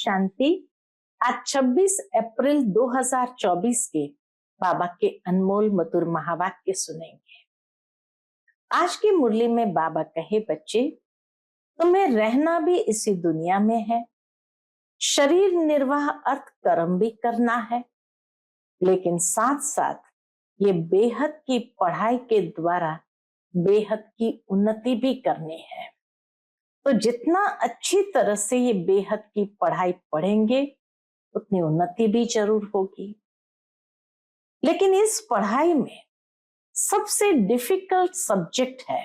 शांति। आज 26 अप्रैल 2024 के बाबा के अनमोल मधुर महावाक्य सुनेंगे। आज की मुरली में बाबा कहे, बच्चे तुम्हें रहना भी इसी दुनिया में है, शरीर निर्वाह अर्थ कर्म भी करना है, लेकिन साथ साथ ये बेहद की पढ़ाई के द्वारा बेहद की उन्नति भी करनी है। तो जितना अच्छी तरह से ये बेहद की पढ़ाई पढ़ेंगे उतनी उन्नति भी जरूर होगी। लेकिन इस पढ़ाई में सबसे डिफिकल्ट सब्जेक्ट है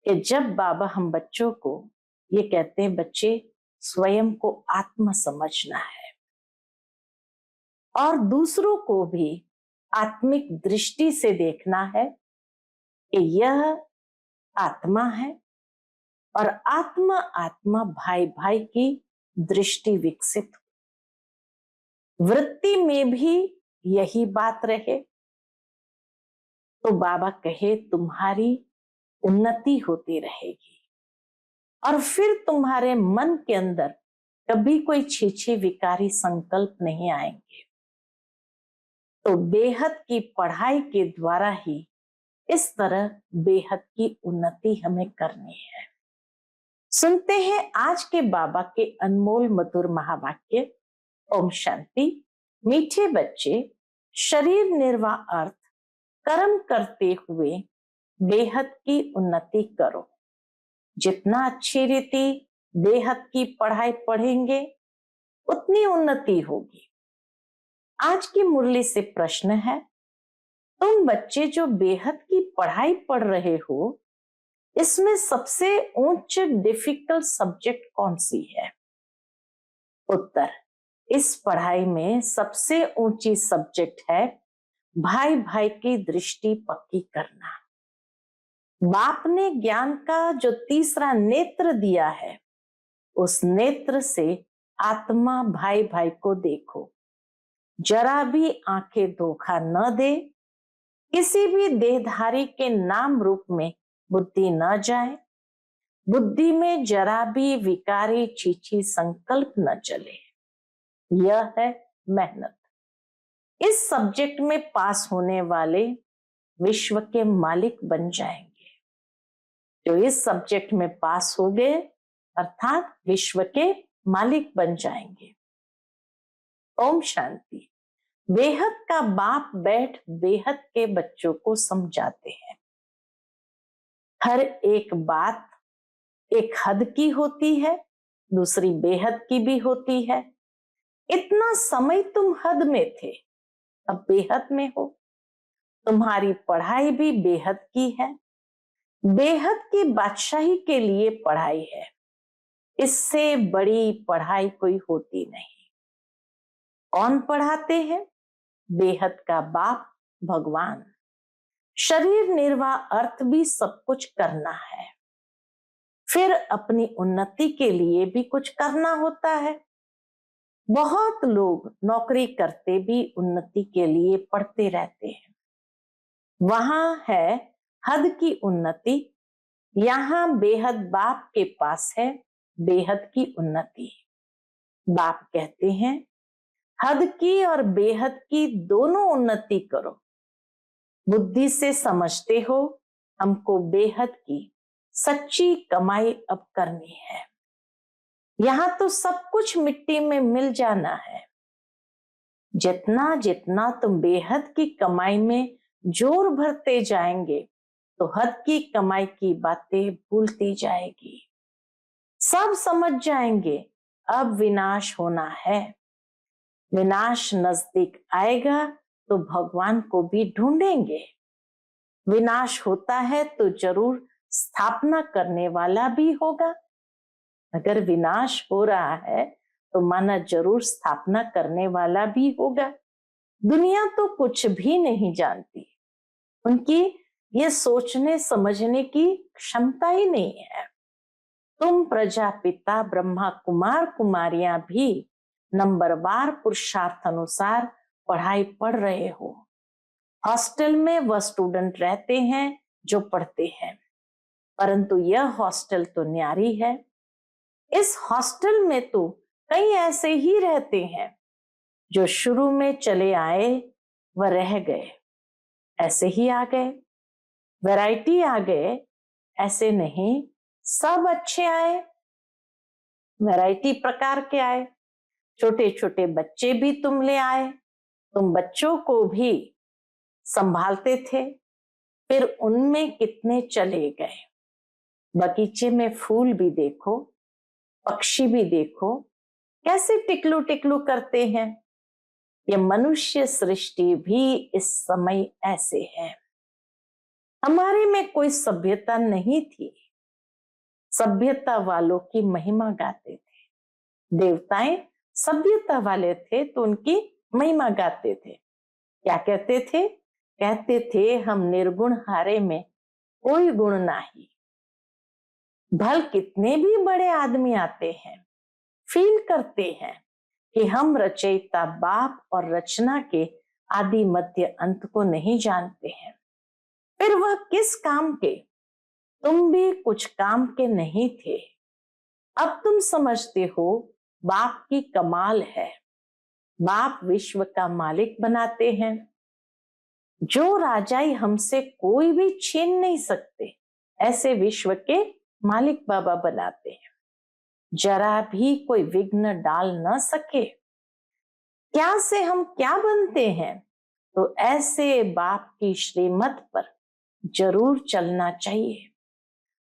कि जब बाबा हम बच्चों को ये कहते हैं, बच्चे स्वयं को आत्मा समझना है और दूसरों को भी आत्मिक दृष्टि से देखना है कि यह आत्मा है और आत्मा आत्मा भाई भाई की दृष्टि विकसित हो, वृत्ति में भी यही बात रहे। तो बाबा कहे तुम्हारी उन्नति होती रहेगी और फिर तुम्हारे मन के अंदर कभी कोई छीछी विकारी संकल्प नहीं आएंगे। तो बेहद की पढ़ाई के द्वारा ही इस तरह बेहद की उन्नति हमें करनी है। सुनते हैं आज के बाबा के अनमोल मधुर महावाक्य। ओम शांति। मीठे बच्चे, शरीर निर्वाह अर्थ कर्म करते हुए बेहद की उन्नति करो। जितना अच्छी रीति बेहद की पढ़ाई पढ़ेंगे उतनी उन्नति होगी। आज की मुरली से प्रश्न है, तुम बच्चे जो बेहद की पढ़ाई पढ़ रहे हो, इसमें सबसे उच्च डिफिकल्ट सब्जेक्ट कौन सी है? उत्तर, इस पढ़ाई में सबसे ऊंची सब्जेक्ट है भाई भाई की दृष्टि पक्की करना। बाप ने ज्ञान का जो तीसरा नेत्र दिया है, उस नेत्र से आत्मा भाई भाई को देखो। जरा भी आंखें धोखा न दे, किसी भी देहधारी के नाम रूप में बुद्धि न जाए, बुद्धि में जरा भी विकारी छीछी संकल्प न चले। यह है मेहनत। इस सब्जेक्ट में पास होने वाले विश्व के मालिक बन जाएंगे। जो इस सब्जेक्ट में पास हो गए अर्थात विश्व के मालिक बन जाएंगे। ओम शांति। बेहद का बाप बैठ बेहद के बच्चों को समझाते हैं। हर एक बात एक हद की होती है, दूसरी बेहद की भी होती है। इतना समय तुम हद में थे, अब बेहद में हो। तुम्हारी पढ़ाई भी बेहद की है। बेहद की बादशाही के लिए पढ़ाई है। इससे बड़ी पढ़ाई कोई होती नहीं। कौन पढ़ाते हैं? बेहद का बाप भगवान। शरीर निर्वाह अर्थ भी सब कुछ करना है, फिर अपनी उन्नति के लिए भी कुछ करना होता है। बहुत लोग नौकरी करते भी उन्नति के लिए पढ़ते रहते हैं। वहां है हद की उन्नति, यहां बेहद बाप के पास है बेहद की उन्नति। बाप कहते हैं हद की और बेहद की दोनों उन्नति करो। बुद्धि से समझते हो हमको बेहद की सच्ची कमाई अब करनी है। यहां तो सब कुछ मिट्टी में मिल जाना है। जितना जितना तुम बेहद की कमाई में जोर भरते जाएंगे तो हद की कमाई की बातें भूलती जाएगी। सब समझ जाएंगे अब विनाश होना है। विनाश नजदीक आएगा तो भगवान को भी ढूंढेंगे। विनाश होता है तो जरूर स्थापना करने वाला भी होगा। अगर विनाश हो रहा है तो माना जरूर स्थापना करने वाला भी होगा। दुनिया तो कुछ भी नहीं जानती, उनकी ये सोचने समझने की क्षमता ही नहीं है। तुम प्रजापिता ब्रह्मा कुमार कुमारियां भी नंबरवार पुरुषार्थ अनुसार पढ़ाई पढ़ रहे हो। हॉस्टल में वह स्टूडेंट रहते हैं जो पढ़ते हैं, परंतु यह हॉस्टल तो न्यारी है। इस हॉस्टल में तो कई ऐसे ही रहते हैं जो शुरू में चले आए व रह गए, ऐसे ही आ गए। वैरायटी आ गए, ऐसे नहीं सब अच्छे आए, वैरायटी प्रकार के आए। छोटे छोटे बच्चे भी तुम ले आए, तुम बच्चों को भी संभालते थे, फिर उनमें कितने चले गए। बगीचे में फूल भी देखो, पक्षी भी देखो, कैसे टिकलू टिकलू करते हैं। ये मनुष्य सृष्टि भी इस समय ऐसे है। हमारे में कोई सभ्यता नहीं थी, सभ्यता वालों की महिमा गाते थे। देवताएं सभ्यता वाले थे तो उनकी महिमा गाते थे। क्या कहते थे? कहते थे हम निर्गुण हारे में कोई गुण नहीं। भल कितने भी बड़े आदमी आते हैं, फील करते हैं कि हम रचयिता बाप और रचना के आदि मध्य अंत को नहीं जानते हैं। फिर वह किस काम के? तुम भी कुछ काम के नहीं थे। अब तुम समझते हो बाप की कमाल है। बाप विश्व का मालिक बनाते हैं। जो राजाई हमसे कोई भी छीन नहीं सकते, ऐसे विश्व के मालिक बाबा बनाते हैं। जरा भी कोई विघ्न डाल न सके। क्या से हम क्या बनते हैं, तो ऐसे बाप की श्रीमत पर जरूर चलना चाहिए।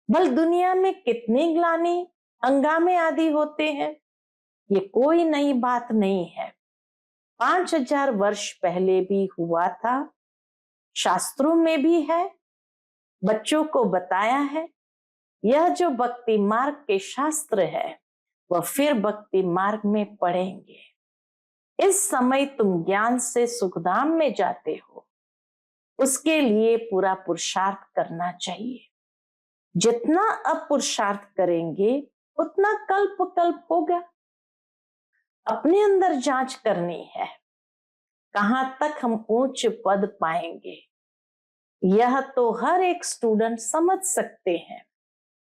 बल दुनिया में कितनी ग्लानि हंगामे आदि होते हैं, ये कोई नई बात नहीं है। 5000 वर्ष पहले भी हुआ था, शास्त्रों में भी है, बच्चों को बताया है। यह जो भक्ति मार्ग के शास्त्र है वह फिर भक्ति मार्ग में पढ़ेंगे। इस समय तुम ज्ञान से सुखधाम में जाते हो, उसके लिए पूरा पुरुषार्थ करना चाहिए। जितना अब पुरुषार्थ करेंगे उतना कल्प कल्प होगा। अपने अंदर जांच करनी है, कहां तक हम उच्च पद पाएंगे। यह तो हर एक स्टूडेंट समझ सकते हैं।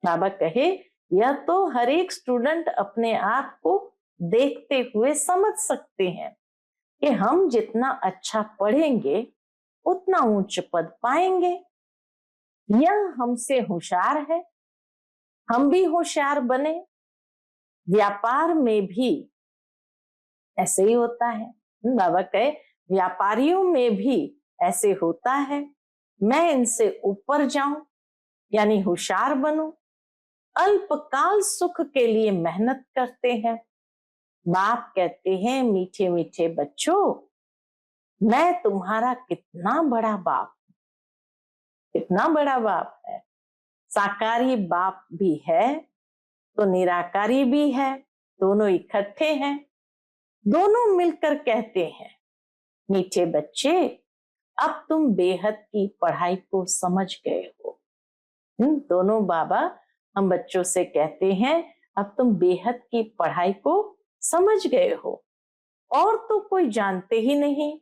बाबा कहे यह तो हर एक स्टूडेंट अपने आप को देखते हुए समझ सकते हैं कि हम जितना अच्छा पढ़ेंगे उतना उच्च पद पाएंगे। यह हमसे होशियार है, हम भी होशियार बने। व्यापार में भी ऐसे ही होता है। बाबा कहे व्यापारियों में भी ऐसे होता है। मैं इनसे ऊपर जाऊं यानी होशियार बनूं। अल्पकाल सुख के लिए मेहनत करते हैं। बाप कहते हैं मीठे मीठे बच्चों, मैं तुम्हारा कितना बड़ा बाप, कितना बड़ा बाप है। साकारी बाप भी है तो निराकारी भी है, दोनों इकट्ठे हैं। दोनों मिलकर कहते हैं मीठे बच्चे, अब तुम बेहद की पढ़ाई को समझ गए हो। दोनों बाबा हम बच्चों से कहते हैं अब तुम बेहद की पढ़ाई को समझ गए हो, और तो कोई जानते ही नहीं।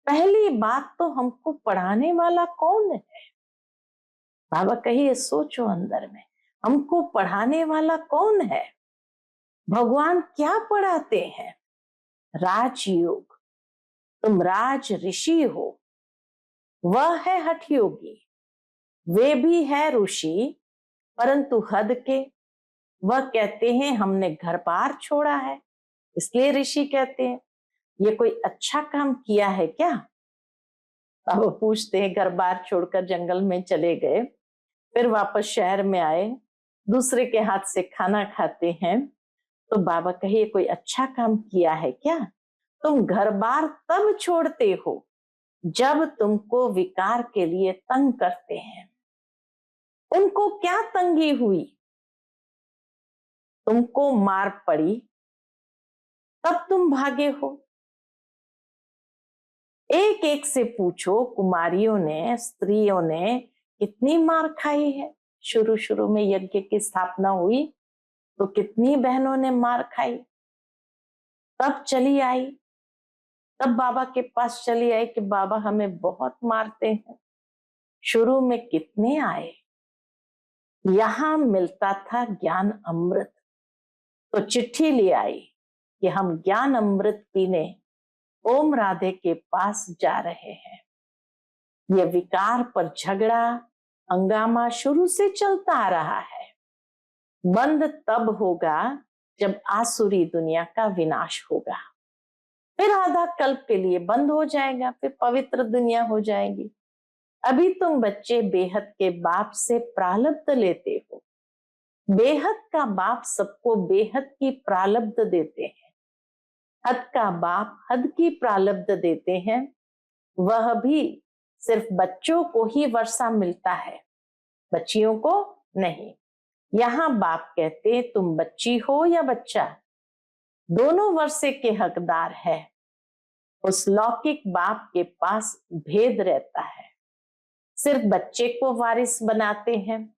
पहली बात तो हमको पढ़ाने वाला कौन है? बाबा कहिए सोचो अंदर में, हमको पढ़ाने वाला कौन है? भगवान क्या पढ़ाते हैं? राजयोग। तुम राज ऋषि हो, वह है हठ योगी। वे भी है ऋषि परंतु हद के। वह कहते हैं हमने घर बार छोड़ा है, इसलिए ऋषि कहते हैं। ये कोई अच्छा काम किया है क्या? अब वो पूछते हैं घर बार छोड़कर जंगल में चले गए, फिर वापस शहर में आए, दूसरे के हाथ से खाना खाते हैं, तो बाबा कहिए कोई अच्छा काम किया है क्या? तुम घर बार तब छोड़ते हो जब तुमको विकार के लिए तंग करते हैं। उनको क्या तंगी हुई? तुमको मार पड़ी तब तुम भागे हो। एक एक से पूछो, कुमारियों ने, स्त्रियों ने कितनी मार खाई है। शुरू शुरू में यज्ञ की स्थापना हुई तो कितनी बहनों ने मार खाई, तब चली आई, तब बाबा के पास चली आई कि बाबा हमें बहुत मारते हैं। शुरू में कितने आए, यहां मिलता था ज्ञान अमृत, तो चिट्ठी ले आई कि हम ज्ञान अमृत पीने ओम राधे के पास जा रहे हैं। ये विकार पर झगड़ा हंगामा शुरू से चलता आ रहा है। बंद तब होगा जब आसुरी दुनिया का विनाश होगा, फिर आधा कल्प के लिए बंद हो जाएगा, फिर पवित्र दुनिया हो जाएगी। अभी तुम बच्चे बेहद के बाप से प्रारब्ध लेते हो। बेहद का बाप सबको बेहद की प्रारब्ध देते हैं। हद का बाप हद की प्रारब्ध देते हैं। वह भी सिर्फ बच्चों को ही वर्षा मिलता है, बच्चियों को नहीं। यहाँ बाप कहते तुम बच्ची हो या बच्चा, दोनों वर्षे के हकदार है। उस लौकिक बाप के पास भेद रहता है। सिर्फ बच्चे को वारिस बनाते हैं,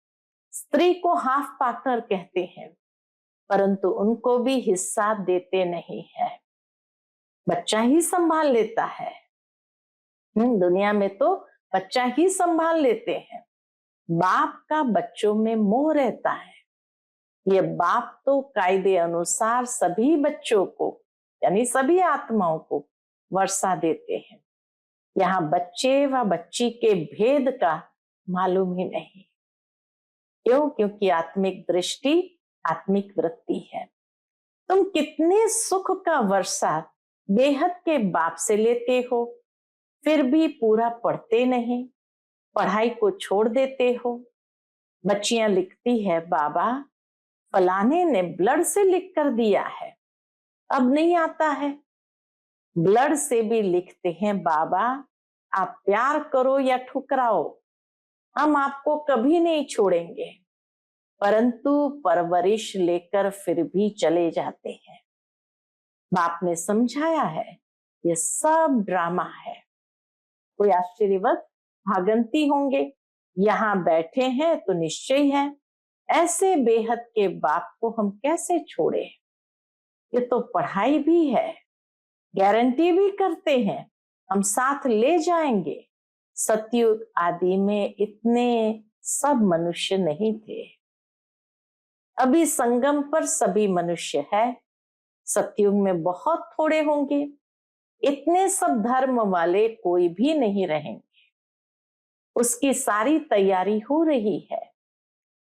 स्त्री को हाफ पार्टनर कहते हैं, परंतु उनको भी हिस्सा देते नहीं है। बच्चा ही संभाल लेता है। दुनिया में तो बच्चा ही संभाल लेते हैं। बाप का बच्चों में मोह रहता है। ये बाप तो कायदे अनुसार सभी बच्चों को यानी सभी आत्माओं को वर्षा देते हैं। यहाँ बच्चे व बच्ची के भेद का मालूम ही नहीं। क्यों? क्योंकि आत्मिक दृष्टि आत्मिक वृत्ति है। तुम कितने सुख का वर्षा बेहद के बाप से लेते हो, फिर भी पूरा पढ़ते नहीं, पढ़ाई को छोड़ देते हो। बच्चियां लिखती है, बाबा फलाने ने ब्लड से लिख कर दिया है, अब नहीं आता है। ब्लड से भी लिखते हैं, बाबा आप प्यार करो या ठुकराओ, हम आपको कभी नहीं छोड़ेंगे, परंतु परवरिश लेकर फिर भी चले जाते हैं। बाप ने समझाया है ये सब ड्रामा है। कोई आश्चर्यवत भागंती होंगे, यहाँ बैठे हैं तो निश्चय है, ऐसे बेहद के बाप को हम कैसे छोड़े। ये तो पढ़ाई भी है, गारंटी भी करते हैं हम साथ ले जाएंगे। सतयुग आदि में इतने सब मनुष्य नहीं थे। अभी संगम पर सभी मनुष्य है, सतयुग में बहुत थोड़े होंगे। इतने सब धर्म वाले कोई भी नहीं रहेंगे। उसकी सारी तैयारी हो रही है।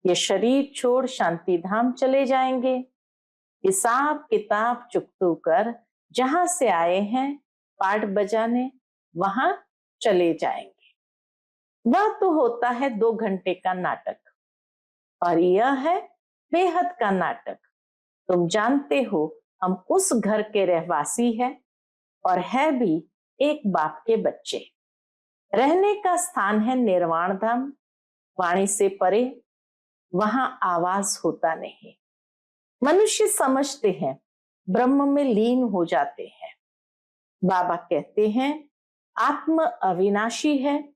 ये शरीर छोड़ शांति धाम चले जाएंगे। हिसाब किताब चुकतू कर जहां से आए हैं पाठ बजाने, वहां चले जाएंगे। वह तो होता है 2 घंटे का नाटक, और यह है बेहद का नाटक। तुम जानते हो हम उस घर के रहवासी हैं और है भी एक बाप के बच्चे। रहने का स्थान है निर्वाण धाम, वाणी से परे, वहां आवाज होता नहीं। मनुष्य समझते हैं ब्रह्म में लीन हो जाते हैं। बाबा कहते हैं आत्मा अविनाशी है,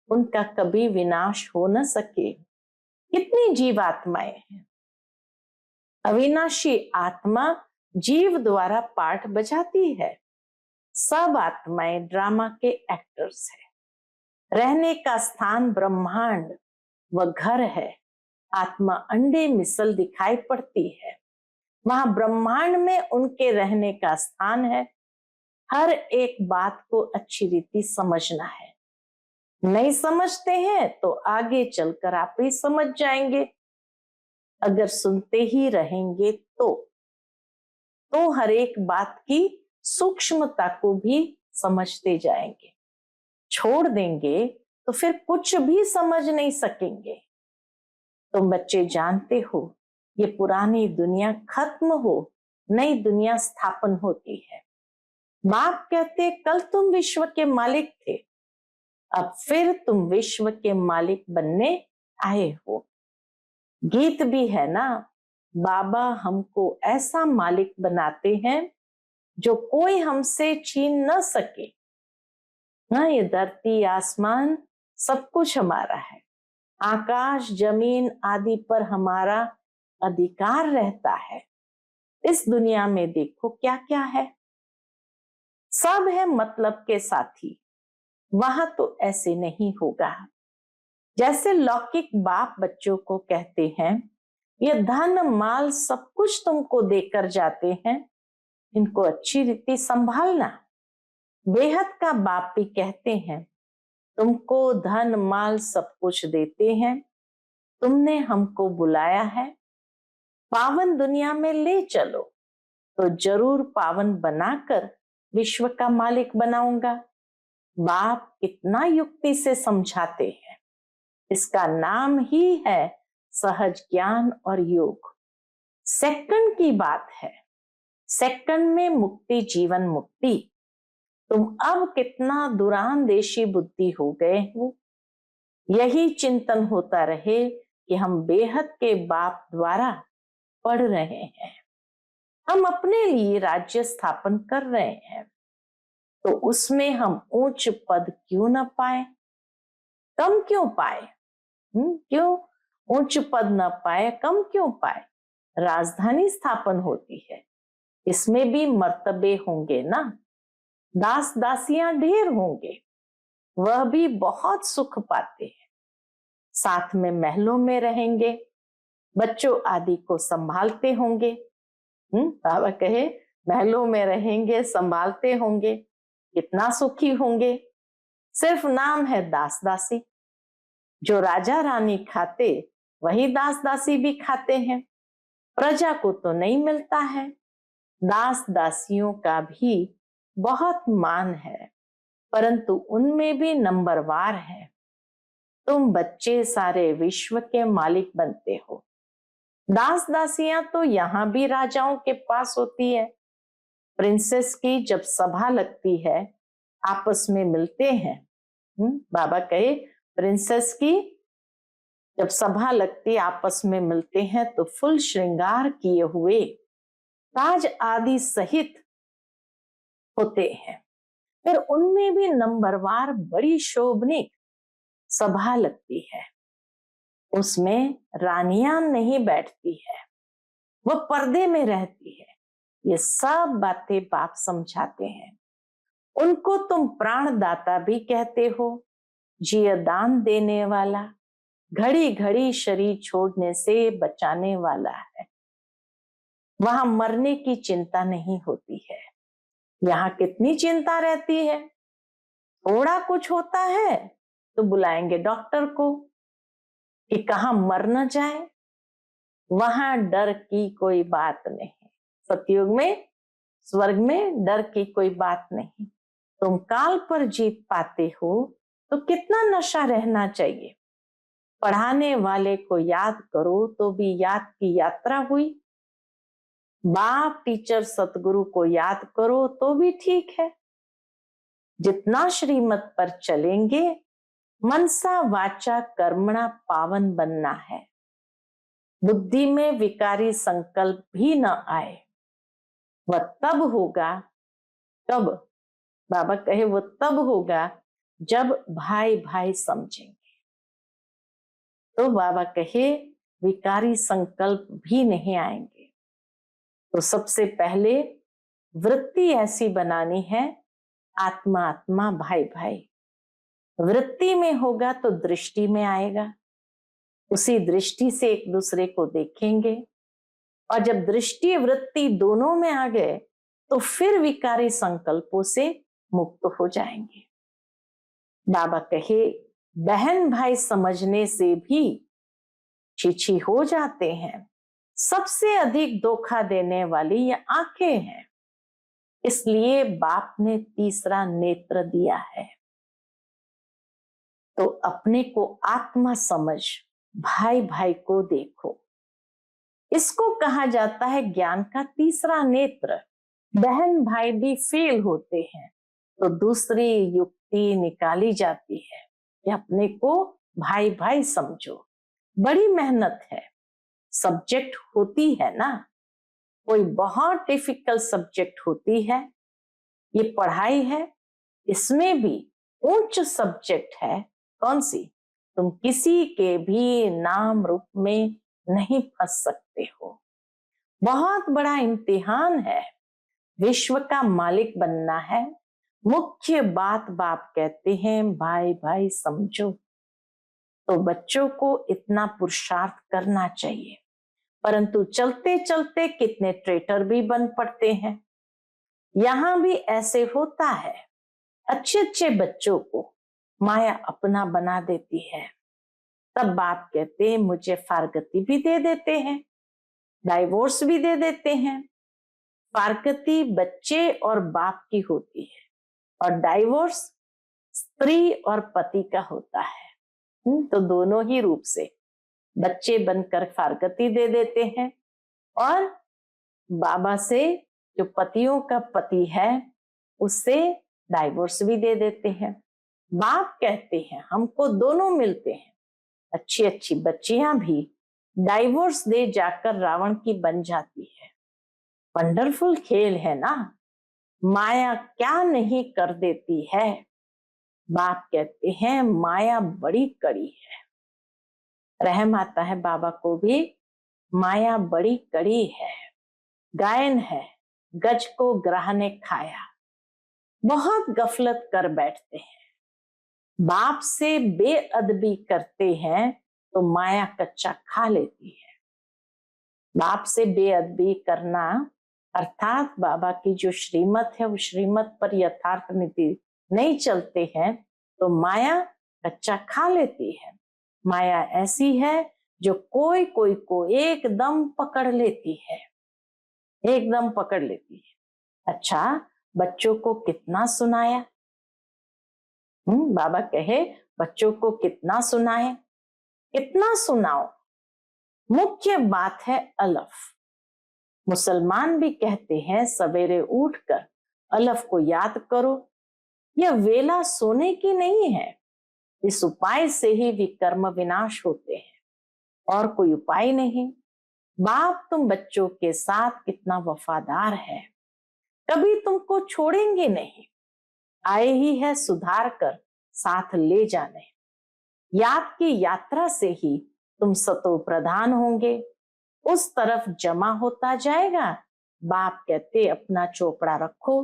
उनका कभी विनाश हो न सके। कितनी जीवात्माएं हैं। अविनाशी आत्मा जीव द्वारा पाठ बजाती है। सब आत्माएं ड्रामा के एक्टर्स हैं। रहने का स्थान ब्रह्मांड व घर है। आत्मा अंडे मिसल दिखाई पड़ती है, वहां ब्रह्मांड में उनके रहने का स्थान है। हर एक बात को अच्छी रीति समझना है। नहीं समझते हैं तो आगे चलकर आप ही समझ जाएंगे। अगर सुनते ही रहेंगे तो हर एक बात की सूक्ष्मता को भी समझते जाएंगे। छोड़ देंगे तो फिर कुछ भी समझ नहीं सकेंगे। तुम बच्चे जानते हो ये पुरानी दुनिया खत्म हो, नई दुनिया स्थापन होती है। बाप कहते कल तुम विश्व के मालिक थे, अब फिर तुम विश्व के मालिक बनने आए हो। गीत भी है ना, बाबा हमको ऐसा मालिक बनाते हैं जो कोई हमसे छीन न सके। ना ये धरती आसमान सब कुछ हमारा है। आकाश जमीन आदि पर हमारा अधिकार रहता है। इस दुनिया में देखो क्या क्या है, सब है मतलब के साथी। वहां तो ऐसे नहीं होगा। जैसे लौकिक बाप बच्चों को कहते हैं ये धन माल सब कुछ तुमको देकर जाते हैं, इनको अच्छी रीति संभालना। बेहद का बाप भी कहते हैं, तुमको धन माल सब कुछ देते हैं, तुमने हमको बुलाया है, पावन दुनिया में ले चलो, तो जरूर पावन बनाकर विश्व का मालिक बनाऊंगा। बाप कितना युक्ति से समझाते हैं। इसका नाम ही है सहज ज्ञान और योग। सेकंड की बात है, सेकंड में मुक्ति, जीवन मुक्ति। तुम अब कितना दुरानदेशी बुद्धि हो गए हो। यही चिंतन होता रहे कि हम बेहद के बाप द्वारा पढ़ रहे हैं, हम अपने लिए राज्य स्थापन कर रहे हैं, तो उसमें हम ऊंच पद क्यों न पाए, कम क्यों पाए? क्यों ऊंच पद न पाए, कम क्यों पाए? राजधानी स्थापन होती है, इसमें भी मर्तबे होंगे ना, दास दासियां ढेर होंगे, वह भी बहुत सुख पाते हैं। साथ में महलों में रहेंगे, बच्चों आदि को संभालते होंगे। बाबा कहे महलों में रहेंगे, संभालते होंगे, कितना सुखी होंगे। सिर्फ नाम है दास दासी। जो राजा रानी खाते वही दास दासी भी खाते हैं, प्रजा को तो नहीं मिलता है। दास दासियों का भी बहुत मान है, परंतु उनमें भी नंबरवार है। तुम बच्चे सारे विश्व के मालिक बनते हो। दास दासियां तो यहां भी राजाओं के पास होती है। प्रिंसेस की जब सभा लगती है, आपस में मिलते हैं। बाबा कहे प्रिंसेस की जब सभा लगती, आपस में मिलते हैं, तो फुल श्रृंगार किए हुए ताज आदि सहित होते हैं। फिर उनमें भी नंबरवार बड़ी शोभनीय सभा लगती है। उसमें रानियां नहीं बैठती है, वह पर्दे में रहती है। ये सब बातें बाप समझाते हैं। उनको तुम प्राणदाता भी कहते हो, जिया दान देने वाला, घड़ी घड़ी शरीर छोड़ने से बचाने वाला है। वहां मरने की चिंता नहीं होती है। यहाँ कितनी चिंता रहती है। थोड़ा कुछ होता है तो बुलाएंगे डॉक्टर को कि कहाँ मर न जाए। वहां डर की कोई बात नहीं। सतयुग में, स्वर्ग में डर की कोई बात नहीं। तुम काल पर जीत पाते हो तो कितना नशा रहना चाहिए। पढ़ाने वाले को याद करो तो भी याद की यात्रा हुई। बाप टीचर सतगुरु को याद करो तो भी ठीक है। जितना श्रीमत पर चलेंगे, मनसा वाचा कर्मणा पावन बनना है। बुद्धि में विकारी संकल्प भी न आए। वह तब होगा, कब? बाबा कहे वो तब होगा जब भाई भाई समझेंगे। तो बाबा कहे विकारी संकल्प भी नहीं आएंगे। तो सबसे पहले वृत्ति ऐसी बनानी है, आत्मा आत्मा भाई भाई। वृत्ति में होगा तो दृष्टि में आएगा। उसी दृष्टि से एक दूसरे को देखेंगे, और जब दृष्टि वृत्ति दोनों में आ गए तो फिर विकारी संकल्पों से मुक्त हो जाएंगे। बाबा कहे बहन भाई समझने से भी छीछी हो जाते हैं। सबसे अधिक धोखा देने वाली ये आंखें हैं। इसलिए बाप ने तीसरा नेत्र दिया है। तो अपने को आत्मा समझ, भाई भाई को देखो। इसको कहा जाता है ज्ञान का तीसरा नेत्र। बहन भाई भी फेल होते हैं तो दूसरी युक्ति निकाली जाती है कि अपने को भाई भाई समझो। बड़ी मेहनत है, सब्जेक्ट होती है ना, कोई बहुत डिफिकल्ट सब्जेक्ट होती है। ये पढ़ाई है, इसमें भी उच्च सब्जेक्ट है। कौन सी? तुम किसी के भी नाम रूप में नहीं फंस सकते हो। बहुत बड़ा इम्तिहान है, विश्व का मालिक बनना है। मुख्य बात बाप कहते हैं भाई भाई समझो। तो बच्चों को इतना पुरुषार्थ करना चाहिए, परंतु चलते चलते कितने ट्रेटर भी बन पड़ते हैं। यहाँ भी ऐसे होता है। अच्छे अच्छे बच्चों को माया अपना बना देती है। तब बाप कहते हैं मुझे फारगती भी दे देते हैं, डाइवोर्स भी दे देते हैं। फारगती बच्चे और बाप की होती है और डाइवोर्स स्त्री और पति का होता है। तो दोनों ही रूप से बच्चे बनकर फारगती दे देते हैं और बाबा से, जो पतियों का पति है, उससे डाइवोर्स भी दे देते हैं। बाप कहते हैं हमको दोनों मिलते हैं। अच्छी अच्छी बच्चियां भी डाइवोर्स दे जाकर रावण की बन जाती है। वंडरफुल खेल है ना, माया क्या नहीं कर देती है। बाप कहते हैं माया बड़ी कड़ी है। रहम आता है बाबा को भी, माया बड़ी कड़ी है। गायन है, गज को ग्राह ने खाया। बहुत गफलत कर बैठते हैं, बाप से बेअदबी करते हैं तो माया कच्चा खा लेती है। बाप से बेअदबी करना अर्थात बाबा की जो श्रीमत है, वो श्रीमत पर यथार्थ नीति नहीं चलते हैं तो माया कच्चा खा लेती है। माया ऐसी है जो कोई कोई को एकदम पकड़ लेती है, एकदम पकड़ लेती है। अच्छा, बच्चों को कितना सुनाया? बाबा कहे बच्चों को कितना सुनाए, कितना सुनाओ। मुख्य बात है अलफ। मुसलमान भी कहते हैं सवेरे उठकर अलफ को याद करो। यह वेला सोने की नहीं है। इस उपाय से ही विकर्म विनाश होते हैं और कोई उपाय नहीं। बाप तुम बच्चों के साथ कितना वफादार है, कभी तुमको छोड़ेंगे नहीं। आए ही है सुधार कर साथ ले जाने। याद की यात्रा से ही तुम सतो प्रधान होंगे, उस तरफ जमा होता जाएगा। बाप कहते अपना चोपड़ा रखो।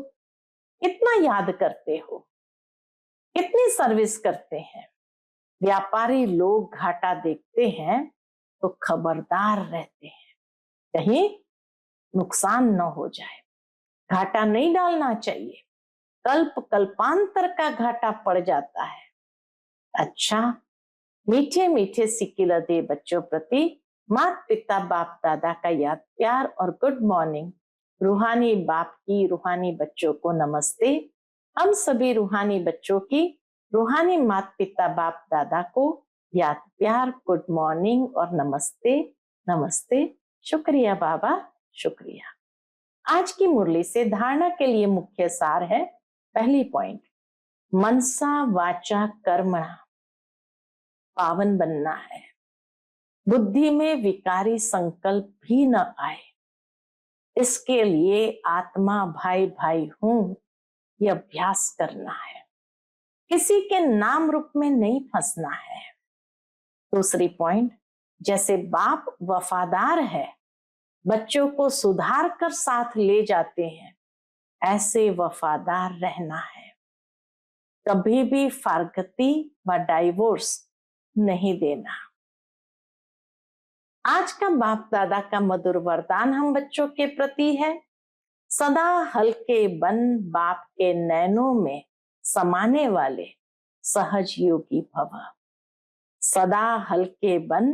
कितना याद करते हो, कितनी सर्विस करते हैं। व्यापारी लोग घाटा देखते हैं तो खबरदार रहते हैं, कहीं नुकसान न हो जाए। घाटा नहीं डालना चाहिए, कल्प कल्पांतर का घाटा पड़ जाता है। अच्छा, मीठे मीठे सिक्किल दे बच्चों प्रति माता पिता बाप दादा का याद प्यार और गुड मॉर्निंग। रूहानी बाप की रूहानी बच्चों को नमस्ते। हम सभी रूहानी बच्चों की रूहानी माता पिता बाप दादा को याद प्यार, गुड मॉर्निंग और नमस्ते नमस्ते। शुक्रिया बाबा, शुक्रिया। आज की मुरली से धारणा के लिए मुख्य सार है। पहली पॉइंट, मनसा वाचा कर्मणा पावन बनना है। बुद्धि में विकारी संकल्प भी न आए, इसके लिए आत्मा भाई भाई हूं यह अभ्यास करना है। किसी के नाम रूप में नहीं फंसना है। दूसरी पॉइंट, जैसे बाप वफादार है, बच्चों को सुधार कर साथ ले जाते हैं, ऐसे वफादार रहना है। कभी भी फारगती व डाइवोर्स नहीं देना। आज का बाप दादा का मधुर वरदान हम बच्चों के प्रति है। सदा हल्के बन बाप के नैनों में समाने वाले सहज योगी भव। सदा हल्के बन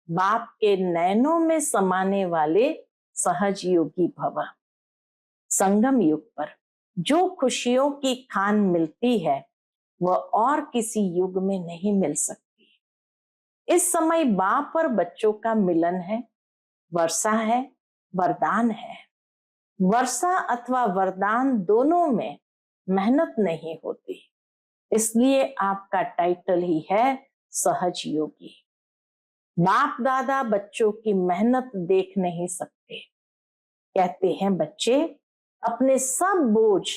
बाप के नैनों में समाने वाले सहज योगी भव। संगम युग पर जो खुशियों की खान मिलती है वह और किसी युग में नहीं मिल सकती। इस समय बाप और बच्चों का मिलन है, वर्षा है, वरदान है। वर्षा अथवा वरदान दोनों में मेहनत नहीं होती, इसलिए आपका टाइटल ही है सहज योगी। बाप दादा बच्चों की मेहनत देख नहीं सकते। कहते हैं बच्चे अपने सब बोझ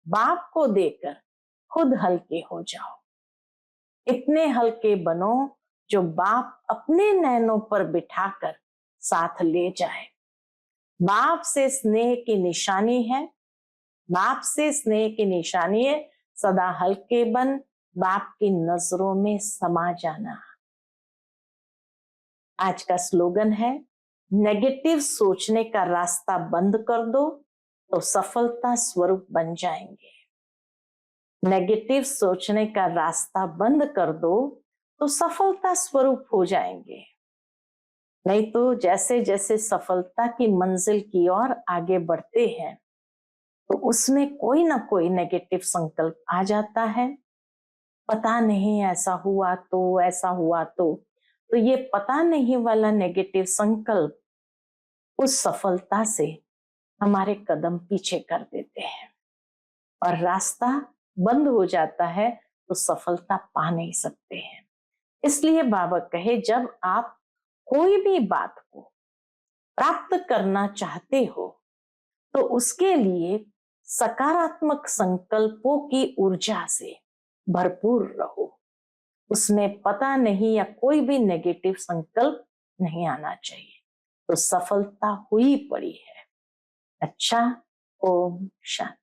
बाप को देकर खुद हल्के हो जाओ। इतने हल्के बनो जो बाप अपने नैनों पर बिठाकर साथ ले जाए। बाप से स्नेह की निशानी है, बाप से स्नेह की निशानी है सदा हल्के बन बाप की नजरों में समा जाना। आज का स्लोगन है, नेगेटिव सोचने का रास्ता बंद कर दो, तो सफलता स्वरूप बन जाएंगे। नेगेटिव सोचने का रास्ता बंद कर दो तो सफलता स्वरूप हो जाएंगे। नहीं तो जैसे जैसे सफलता की मंजिल की ओर आगे बढ़ते हैं तो उसमें कोई ना कोई नेगेटिव संकल्प आ जाता है। पता नहीं ऐसा हुआ तो, ऐसा हुआ तो ये पता नहीं वाला नेगेटिव संकल्प उस सफलता से हमारे कदम पीछे कर देते हैं और रास्ता बंद हो जाता है तो सफलता पा नहीं सकते हैं। इसलिए बाबा कहे, जब आप कोई भी बात को प्राप्त करना चाहते हो तो उसके लिए सकारात्मक संकल्पों की ऊर्जा से भरपूर रहो। उसमें पता नहीं या कोई भी नेगेटिव संकल्प नहीं आना चाहिए, तो सफलता हुई पड़ी है। अच्छा, ओम शांति।